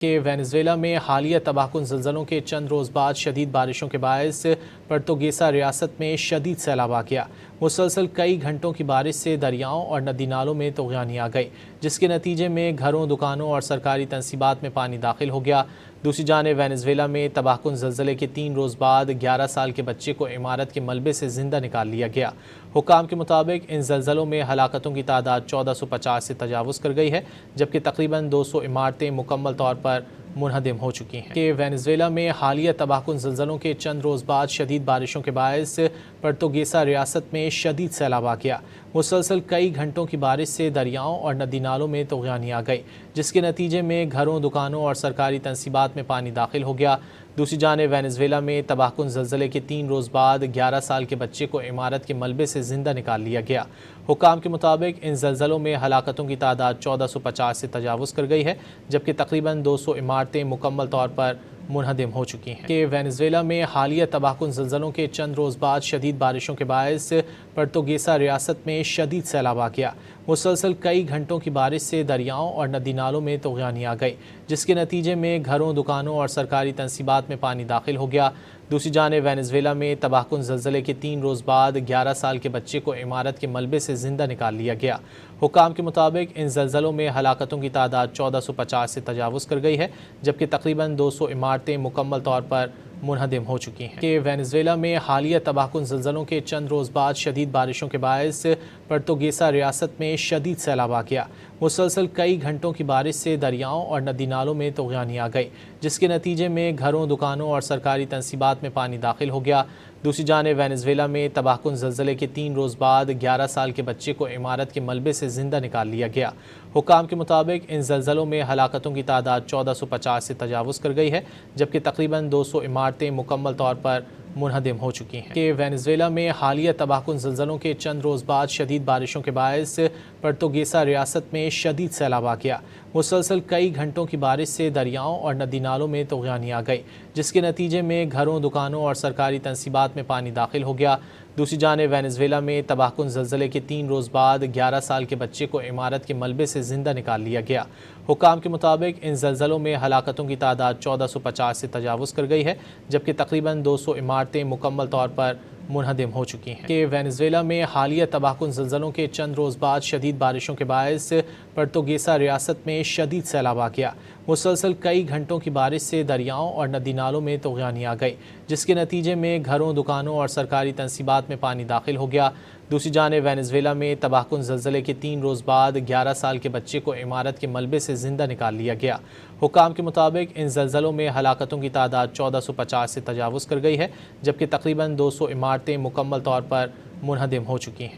کہ وینزویلا میں حالیہ تباہ کن زلزلوں کے چند روز بعد شدید بارشوں کے باعث پرتگیسا ریاست میں شدید سیلاب آ گیا۔ مسلسل کئی گھنٹوں کی بارش سے دریاؤں اور ندی نالوں میں طغیانی آ گئی، جس کے نتیجے میں گھروں، دکانوں اور سرکاری تنصیبات میں پانی داخل ہو گیا۔ دوسری جانب وینزویلا میں تباہ کن زلزلے کے 3 روز بعد 11 سال کے بچے کو عمارت کے ملبے سے زندہ نکال لیا گیا۔ حکام کے مطابق ان زلزلوں میں ہلاکتوں کی تعداد 1450 سے تجاوز کر گئی ہے، جبکہ تقریباً 200 عمارتیں مکمل طور پر منہدم ہو چکی ہیں۔ کہ وینزویلا میں حالیہ تباہ کن زلزلوں کے چند روز بعد شدید بارشوں کے باعث پرتگیسا ریاست میں شدید سیلاب آ گیا۔ مسلسل کئی گھنٹوں کی بارش سے دریاؤں اور ندی نالوں میں طغیانی آ گئی، جس کے نتیجے میں گھروں، دکانوں اور سرکاری تنصیبات میں پانی داخل ہو گیا۔ دوسری جانب وینزویلا میں تباہ کن زلزلے کے 3 روز بعد 11 سال کے بچے کو عمارت کے ملبے سے زندہ نکال لیا گیا۔ حکام کے مطابق ان زلزلوں میں ہلاکتوں کی تعداد 1450 سے تجاوز کر گئی ہے، جبکہ تقریباً 200 عمارتیں مکمل طور پر منہدم ہو چکی ہیں۔ کہ وینزویلا میں حالیہ تباہ کن زلزلوں کے چند روز بعد شدید بارشوں کے باعث پرتگیسا ریاست میں شدید سیلاب آ گیا۔ مسلسل کئی گھنٹوں کی بارش سے دریاؤں اور ندی نالوں میں طغیانی آ گئی، جس کے نتیجے میں گھروں، دکانوں اور سرکاری تنصیبات میں پانی داخل ہو گیا۔ دوسری جانب وینزویلا میں تباہ کن زلزلے کے 3 روز بعد 11 سال کے بچے کو عمارت کے ملبے سے زندہ نکال لیا گیا۔ حکام کے مطابق ان زلزلوں میں ہلاکتوں کی تعداد 1450 سے تجاوز کر گئی ہے، جبکہ تقریباً 200 عمارتیں مکمل طور پر منہدم ہو چکی ہیں۔ کہ وینزویلا میں حالیہ تباہ کن زلزلوں کے چند روز بعد شدید بارشوں کے باعث پرتگیسا ریاست میں شدید سیلاب آ گیا۔ مسلسل کئی گھنٹوں کی بارش سے دریاؤں اور ندی نالوں میں طغیانی آ گئی، جس کے نتیجے میں گھروں، دکانوں اور سرکاری تنصیبات میں پانی داخل ہو گیا۔ دوسری جانب وینزویلا میں تباہ کن زلزلے کے 3 روز بعد 11 سال کے بچے کو عمارت کے ملبے سے زندہ نکال لیا گیا۔ حکام کے مطابق ان زلزلوں میں ہلاکتوں کی تعداد 1450 سے تجاوز کر گئی ہے، جبکہ تقریباً 200 عمارتیں مکمل طور پر منہدم ہو چکی ہیں۔ کہ وینزویلا میں حالیہ تباہ کن زلزلوں کے چند روز بعد شدید بارشوں کے باعث پرتگیسا ریاست میں شدید سیلاب آ گیا۔ مسلسل کئی گھنٹوں کی بارش سے دریاؤں اور ندی نالوں میں طغیانی آ گئی، جس کے نتیجے میں گھروں، دکانوں اور سرکاری تنصیبات میں پانی داخل ہو گیا۔ دوسری جانب وینزویلا میں تباہ کن زلزلے کے 3 روز بعد 11 سال کے بچے کو عمارت کے ملبے سے زندہ نکال لیا گیا۔ حکام کے مطابق ان زلزلوں میں ہلاکتوں کی تعداد 1450 سے تجاوز کر گئی ہے، جبکہ تقریباً 200 عمارتیں مکمل طور پر منہدم ہو چکی ہیں۔ کہ وینزویلا میں حالیہ تباہ کن زلزلوں کے چند روز بعد شدید بارشوں کے باعث پرتگیسا ریاست میں شدید سیلاب آ گیا۔ مسلسل کئی گھنٹوں کی بارش سے دریاؤں اور ندی نالوں میں طغیانی آ گئی، جس کے نتیجے میں گھروں، دکانوں اور سرکاری تنصیبات میں پانی داخل ہو گیا۔ دوسری جانب وینزویلا میں تباہ کن زلزلے کے 3 روز بعد 11 سال کے بچے کو عمارت کے ملبے سے زندہ نکال لیا گیا۔ حکام کے مطابق ان زلزلوں میں ہلاکتوں کی تعداد 1450 سے تجاوز کر گئی ہے، جبکہ تقریباً 200 عمارتیں مکمل طور پر منہدم ہو چکی ہیں۔